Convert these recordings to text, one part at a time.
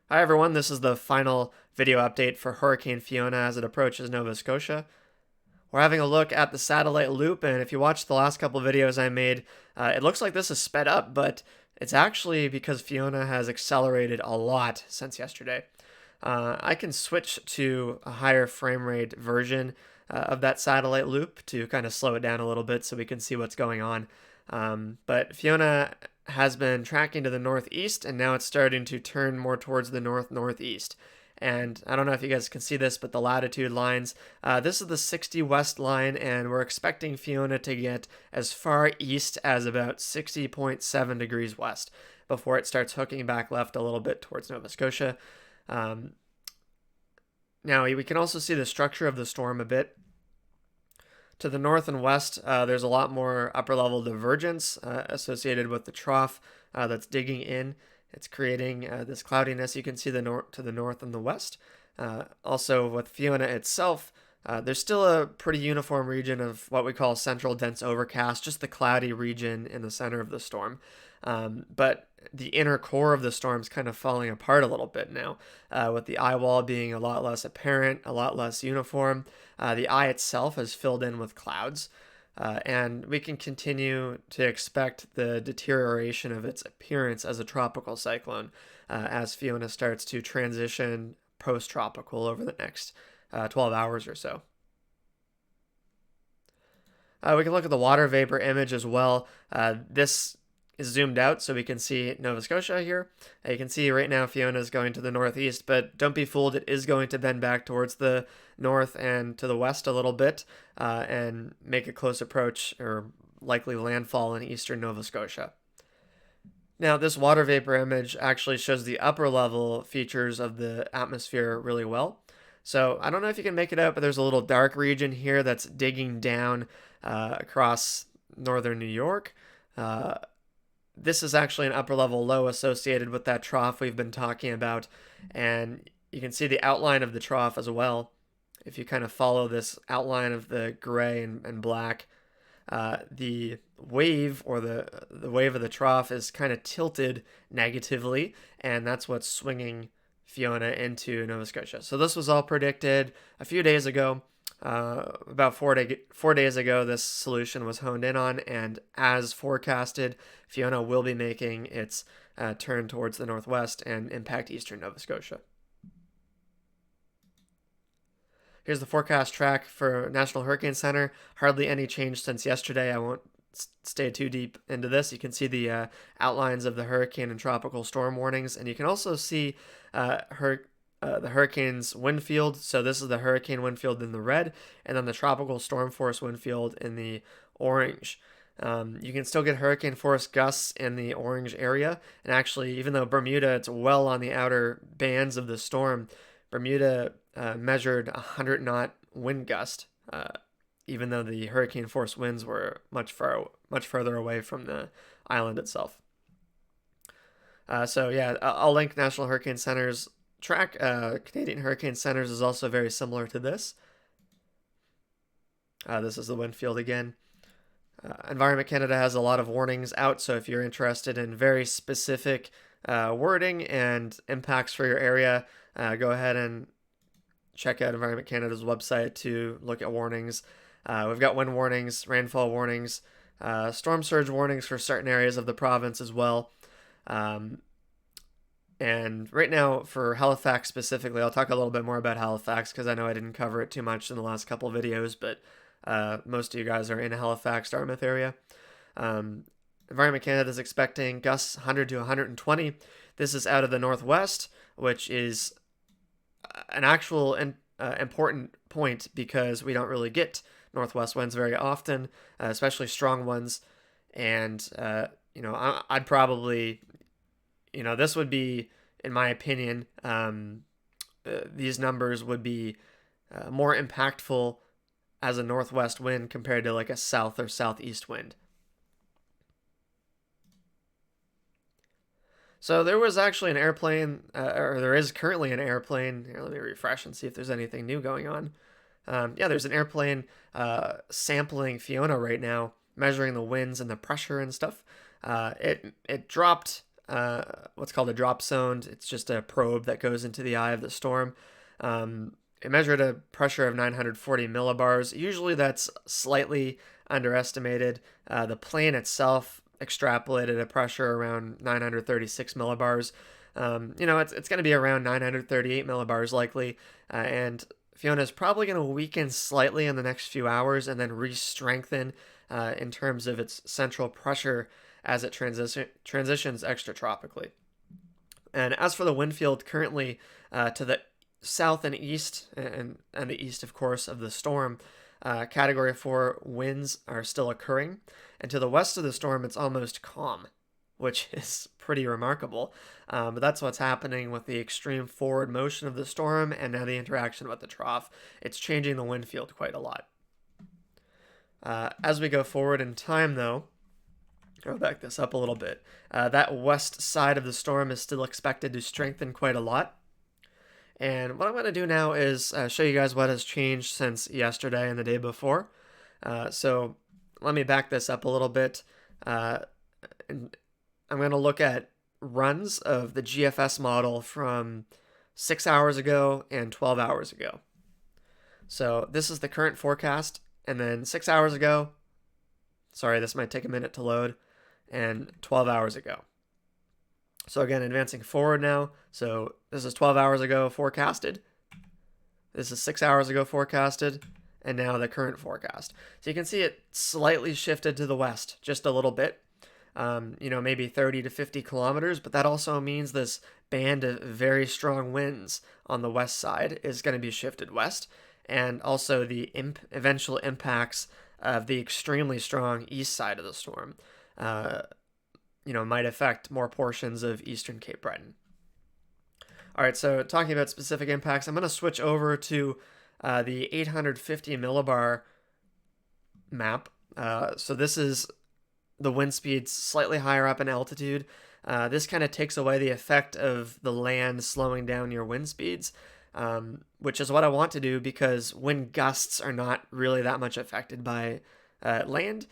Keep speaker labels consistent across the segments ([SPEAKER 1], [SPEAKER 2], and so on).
[SPEAKER 1] Hi everyone, this is the final video update for Hurricane Fiona as it approaches Nova Scotia. We're having a look at the satellite loop, and if you watched the last couple videos I made, it looks like this is sped up, but it's actually because Fiona has accelerated a lot since yesterday. I can switch to a higher frame rate version of that satellite loop to kind of slow it down a little bit so we can see what's going on. But Fiona has been tracking to the northeast, and now it's starting to turn more towards the northeast. And I don't know if you guys can see this, but the latitude lines, this is the 60 west line, and we're expecting Fiona to get as far east as about 60.7 degrees west before it starts hooking back left a little bit towards Nova Scotia. Now, we can also see the structure of the storm a bit. To the north and west, there's a lot more upper level divergence associated with the trough that's digging in. It's creating this cloudiness you can see to the north and the west. Also, with Fiona itself, there's still a pretty uniform region of what we call central dense overcast, just the cloudy region in the center of the storm. But the inner core of the storm is kind of falling apart a little bit now, with the eye wall being a lot less apparent, a lot less uniform. The eye itself is filled in with clouds, and we can continue to expect the deterioration of its appearance as a tropical cyclone as Fiona starts to transition post-tropical over the next 12 hours or so. We can look at the water vapor image as well. This is zoomed out so we can see Nova Scotia here. You can see right now Fiona is going to the northeast, but don't be fooled, it is going to bend back towards the north and to the west a little bit and make a close approach or likely landfall in eastern Nova Scotia. Now, this water vapor image actually shows the upper level features of the atmosphere really well. So I don't know if you can make it out, but there's a little dark region here that's digging down across northern New York. This is actually an upper level low associated with that trough we've been talking about, and you can see the outline of the trough as well. If you kind of follow this outline of the gray and black, the wave or the wave of the trough is kind of tilted negatively, and that's what's swinging Fiona into Nova Scotia. So this was all predicted a few days ago. About 4 days ago, this solution was honed in on, and as forecasted, Fiona will be making its turn towards the northwest and impact eastern Nova Scotia. Here's the forecast track for National Hurricane Center. Hardly any change since yesterday. I won't stay too deep into this. You can see the outlines of the hurricane and tropical storm warnings, and you can also see the hurricane's wind field. So this is the hurricane wind field in the red, and then the tropical storm force wind field in the orange. You can still get hurricane force gusts in the orange area, and actually, even though Bermuda, it's well on the outer bands of the storm, Bermuda measured 100-knot wind gust, even though the hurricane force winds were much further away from the island itself. So yeah, I'll link National Hurricane Center's track. Canadian Hurricane Centers is also very similar to this. This is the wind field again. Environment Canada has a lot of warnings out, so if you're interested in very specific wording and impacts for your area, go ahead and check out Environment Canada's website to look at warnings. We've got wind warnings, rainfall warnings, storm surge warnings for certain areas of the province as well. And right now, for Halifax specifically, I'll talk a little bit more about Halifax because I know I didn't cover it too much in the last couple of videos, but most of you guys are in the Halifax, Dartmouth area. Environment Canada is expecting gusts 100 to 120. This is out of the northwest, which is an actual important point because we don't really get northwest winds very often, especially strong ones. And, I'd probably, this would be, in my opinion, these numbers would be more impactful as a northwest wind compared to like a south or southeast wind. So there was actually an airplane, or there is currently an airplane. Here, let me refresh and see if there's anything new going on. Yeah, there's an airplane sampling Fiona right now, measuring the winds and the pressure and stuff. It dropped what's called a drop zone. It's just a probe that goes into the eye of the storm. It measured a pressure of 940 millibars. Usually that's slightly underestimated. The plane itself extrapolated a pressure around 936 millibars. It's going to be around 938 millibars likely, and Fiona is probably going to weaken slightly in the next few hours and then re-strengthen in terms of its central pressure as it transitions extratropically. And as for the wind field, currently to the south and east, and the east, of course, of the storm, Category 4 winds are still occurring. And to the west of the storm, it's almost calm, which is pretty remarkable. But that's what's happening with the extreme forward motion of the storm and now the interaction with the trough. It's changing the wind field quite a lot. As we go forward in time, though, I'll back this up a little bit. That west side of the storm is still expected to strengthen quite a lot. And what I'm going to do now is show you guys what has changed since yesterday and the day before. So let me back this up a little bit. And I'm going to look at runs of the GFS model from 6 hours ago and 12 hours ago. So this is the current forecast. And then 6 hours ago, sorry, this might take a minute to load, and 12 hours ago. So again, advancing forward now. So this is 12 hours ago forecasted. This is 6 hours ago forecasted. And now the current forecast. So you can see it slightly shifted to the west just a little bit. Maybe 30 to 50 kilometers. But that also means this band of very strong winds on the west side is going to be shifted west. And also the eventual impacts of the extremely strong east side of the storm. Might affect more portions of eastern Cape Breton. All right, so talking about specific impacts, I'm going to switch over to the 850 millibar map. So this is the wind speeds slightly higher up in altitude. This kind of takes away the effect of the land slowing down your wind speeds, which is what I want to do because wind gusts are not really that much affected by land.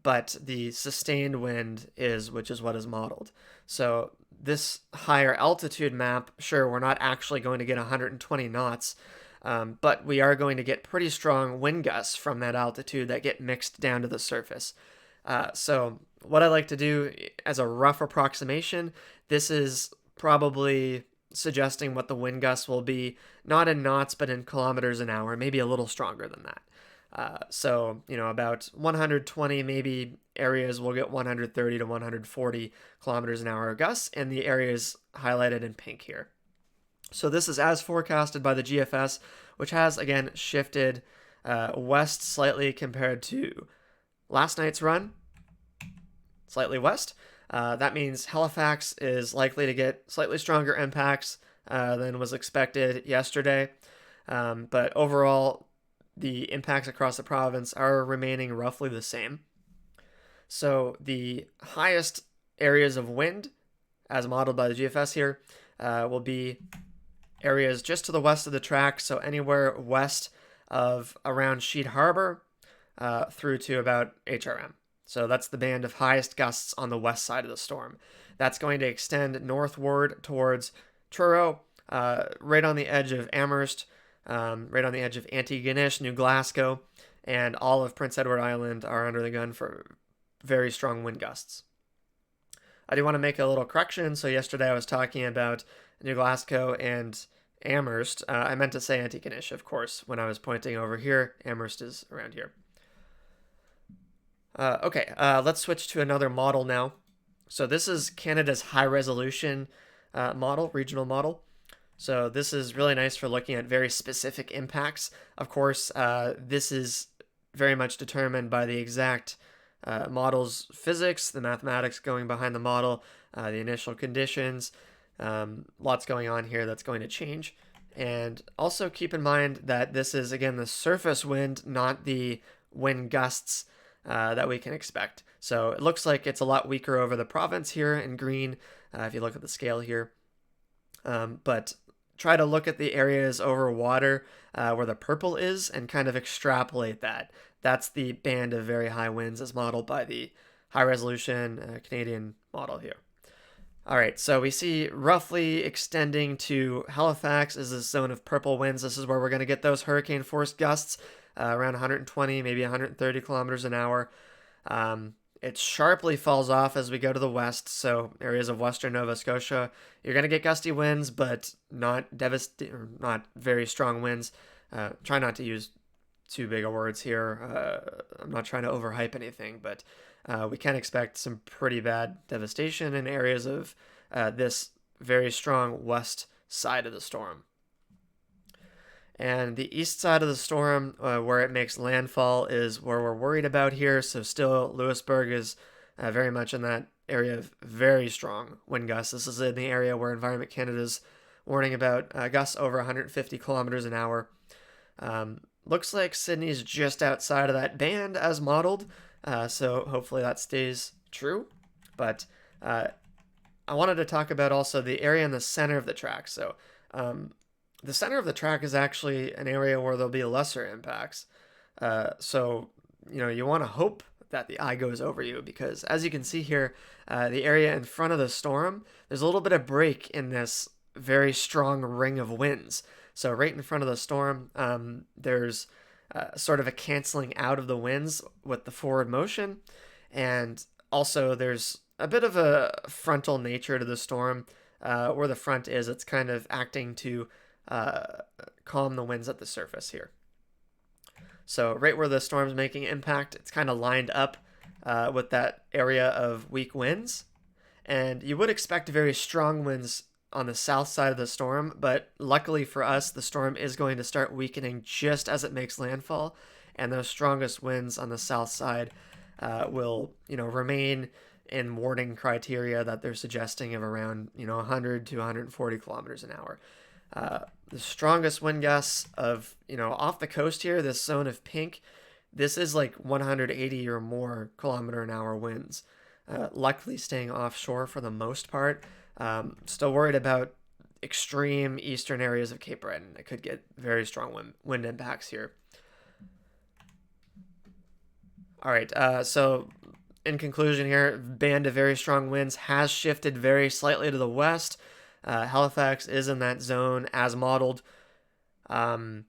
[SPEAKER 1] But the sustained wind is, which is what is modeled. So this higher altitude map, sure, we're not actually going to get 120 knots, but we are going to get pretty strong wind gusts from that altitude that get mixed down to the surface. So what I like to do as a rough approximation, this is probably suggesting what the wind gusts will be, not in knots, but in kilometers an hour, maybe a little stronger than that. About 120, maybe areas will get 130 to 140 kilometers an hour gusts, and the areas highlighted in pink here. So this is as forecasted by the GFS, which has, again, shifted west slightly compared to last night's run, slightly west. That means Halifax is likely to get slightly stronger impacts than was expected yesterday. But overall, the impacts across the province are remaining roughly the same. So the highest areas of wind, as modeled by the GFS here, will be areas just to the west of the track, so anywhere west of around Sheet Harbor through to about HRM. So that's the band of highest gusts on the west side of the storm. That's going to extend northward towards Truro, right on the edge of Amherst, right on the edge of Antigonish, New Glasgow, and all of Prince Edward Island are under the gun for very strong wind gusts. I do want to make a little correction. So yesterday I was talking about New Glasgow and Amherst. I meant to say Antigonish, of course, when I was pointing over here. Amherst is around here. Let's switch to another model now. So this is Canada's high-resolution model, regional model. So this is really nice for looking at very specific impacts. Of course, this is very much determined by the exact model's physics, the mathematics going behind the model, the initial conditions. Lots going on here that's going to change. And also keep in mind that this is, again, the surface wind, not the wind gusts that we can expect. So it looks like it's a lot weaker over the province here in green, if you look at the scale here. But try to look at the areas over water where the purple is and kind of extrapolate that. That's the band of very high winds as modeled by the high resolution Canadian model here. All right, so we see roughly extending to Halifax is this zone of purple winds. This is where we're going to get those hurricane force gusts around 120, maybe 130 kilometers an hour. It sharply falls off as we go to the west, so areas of western Nova Scotia, you're going to get gusty winds, but not very strong winds. Try not to use too big of words here. I'm not trying to overhype anything, but we can expect some pretty bad devastation in areas of this very strong west side of the storm. And the east side of the storm, where it makes landfall, is where we're worried about here. So still, Lewisburg is very much in that area of very strong wind gusts. This is in the area where Environment Canada's warning about gusts over 150 kilometers an hour. Looks like Sydney's just outside of that band as modeled, so hopefully that stays true. But I wanted to talk about also the area in the center of the track. So the center of the track is actually an area where there'll be lesser impacts. So you want to hope that the eye goes over you, because as you can see here, the area in front of the storm, there's a little bit of break in this very strong ring of winds. So right in front of the storm, there's sort of a canceling out of the winds with the forward motion. And also there's a bit of a frontal nature to the storm. Where the front is, it's kind of acting to calm the winds at the surface here. So right where the storm's making impact, it's kind of lined up with that area of weak winds. And you would expect very strong winds on the south side of the storm, but luckily for us, the storm is going to start weakening just as it makes landfall, and those strongest winds on the south side will, remain in warning criteria that they're suggesting of around, 100 to 140 kilometers an hour. The strongest wind gusts of, off the coast here, this zone of pink, this is like 180 or more kilometer an hour winds. Luckily staying offshore for the most part. Still worried about extreme eastern areas of Cape Breton. It could get very strong wind impacts here. All right, so in conclusion here, band of very strong winds has shifted very slightly to the west. Halifax is in that zone as modeled. And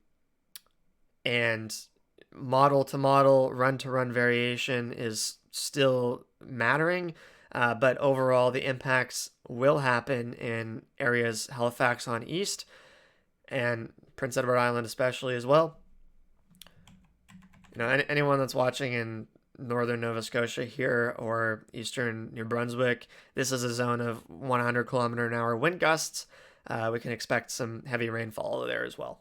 [SPEAKER 1] model to model, run to run variation is still mattering. But overall, the impacts will happen in areas Halifax on east and Prince Edward Island especially as well. Anyone that's watching in northern Nova Scotia here or eastern New Brunswick, this is a zone of 100 kilometer an hour wind gusts. We can expect some heavy rainfall there as well.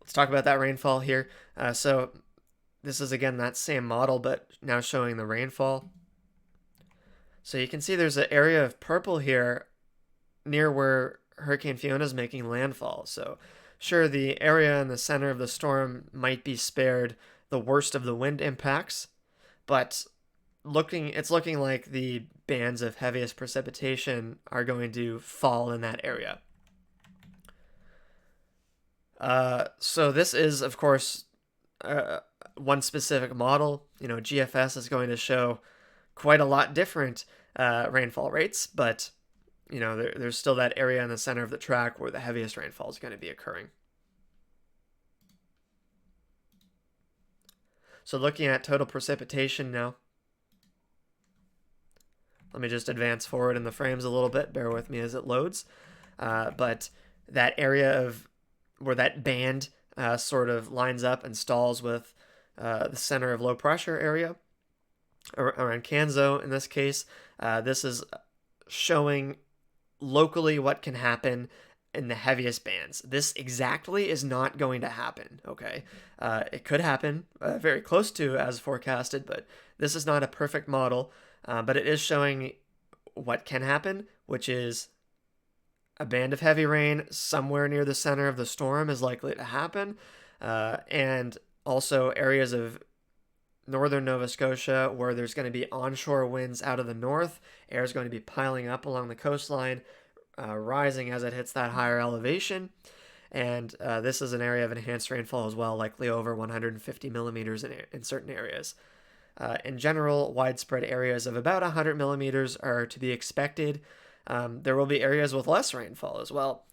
[SPEAKER 1] Let's talk about that rainfall here. So this is again that same model, but now showing the rainfall. So you can see there's an area of purple here near where Hurricane Fiona is making landfall. So sure, the area in the center of the storm might be spared the worst of the wind impacts, but it's looking like the bands of heaviest precipitation are going to fall in that area. So this is, of course, one specific model. GFS is going to show quite a lot different rainfall rates, but there's still that area in the center of the track where the heaviest rainfall is going to be occurring. So looking at total precipitation now. Let me just advance forward in the frames a little bit. Bear with me as it loads. But that area of where that band sort of lines up and stalls with the center of low pressure area around Canso in this case, this is showing locally what can happen in the heaviest bands. This exactly is not going to happen, okay? It could happen very close to as forecasted, but this is not a perfect model, but it is showing what can happen, which is a band of heavy rain somewhere near the center of the storm is likely to happen, and also areas of northern Nova Scotia where there's going to be onshore winds out of the north. Air is going to be piling up along the coastline, rising as it hits that higher elevation. And this is an area of enhanced rainfall as well, likely over 150 millimeters in certain areas. In general, widespread areas of about 100 millimeters are to be expected. There will be areas with less rainfall as well.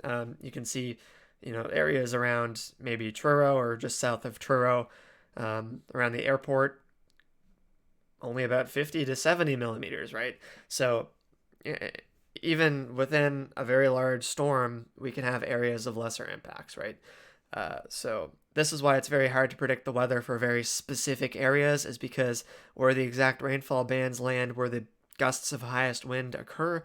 [SPEAKER 1] You can see, areas around maybe Truro or just south of Truro, around the airport, only about 50 to 70 millimeters, right? So even within a very large storm, we can have areas of lesser impacts, right? So this is why it's very hard to predict the weather for very specific areas, is because where the exact rainfall bands land, where the gusts of highest wind occur,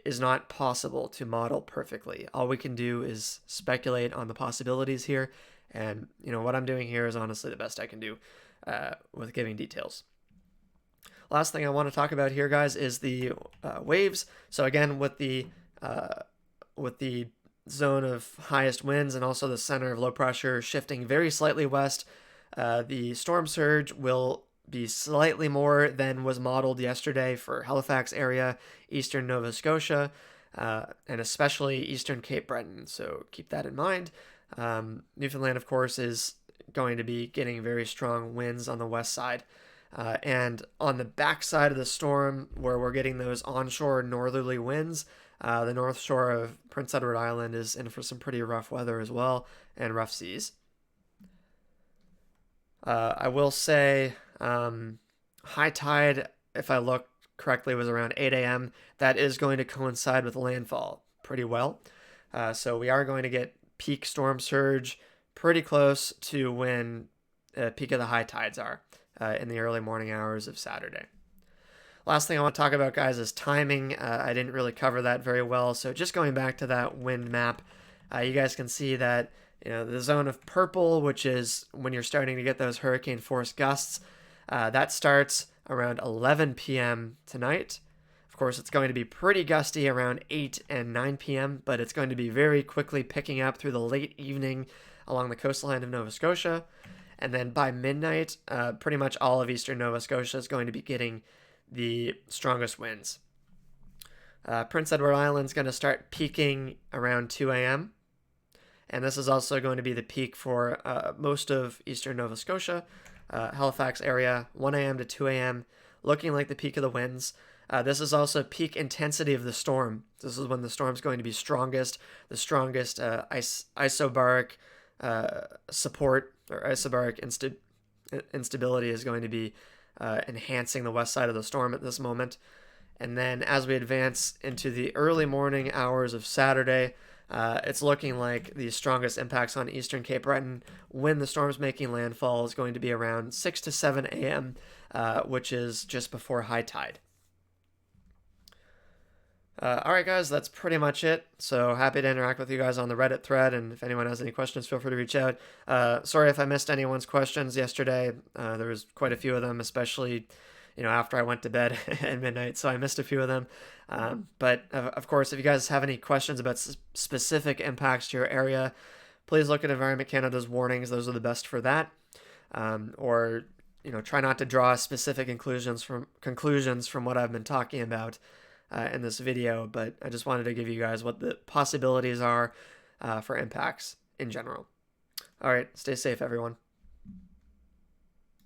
[SPEAKER 1] is not possible to model perfectly. All we can do is speculate on the possibilities here, and what I'm doing here is honestly the best I can do with giving details. Last thing I want to talk about here, guys, is the waves. So again, with the zone of highest winds and also the center of low pressure shifting very slightly west, the storm surge will be slightly more than was modeled yesterday for Halifax area, eastern Nova Scotia, and especially eastern Cape Breton. So keep that in mind. Newfoundland, of course, is going to be getting very strong winds on the west side. And on the backside of the storm, where we're getting those onshore northerly winds, the north shore of Prince Edward Island is in for some pretty rough weather as well, and rough seas. I will say high tide, if I look correctly, was around 8 a.m. That is going to coincide with landfall pretty well. So we are going to get peak storm surge pretty close to when peak of the high tides are in the early morning hours of Saturday. Last thing I want to talk about, guys, is timing. I didn't really cover that very well. So just going back to that wind map, you guys can see that the zone of purple, which is when you're starting to get those hurricane force gusts, that starts around 11 p.m. tonight. Of course, it's going to be pretty gusty around 8 and 9 p.m., but it's going to be very quickly picking up through the late evening along the coastline of Nova Scotia. And then by midnight, pretty much all of eastern Nova Scotia is going to be getting the strongest winds. Prince Edward Island is going to start peaking around 2 a.m. And this is also going to be the peak for most of eastern Nova Scotia. Halifax area, 1 a.m. to 2 a.m., looking like the peak of the winds. This is also peak intensity of the storm. This is when the storm's going to be strongest. The strongest isobaric support or isobaric instability is going to be enhancing the west side of the storm at this moment. And then as we advance into the early morning hours of Saturday, it's looking like the strongest impacts on eastern Cape Breton when the storm's making landfall is going to be around 6 to 7 a.m., which is just before high tide. All right, guys, that's pretty much it. So happy to interact with you guys on the Reddit thread, and if anyone has any questions, feel free to reach out. Sorry if I missed anyone's questions yesterday. There was quite a few of them, especially after I went to bed at midnight, so I missed a few of them. But of course, if you guys have any questions about specific impacts to your area, please look at Environment Canada's warnings. Those are the best for that. Or try not to draw specific conclusions from what I've been talking about in this video, but I just wanted to give you guys what the possibilities are for impacts in general. All right, stay safe, everyone.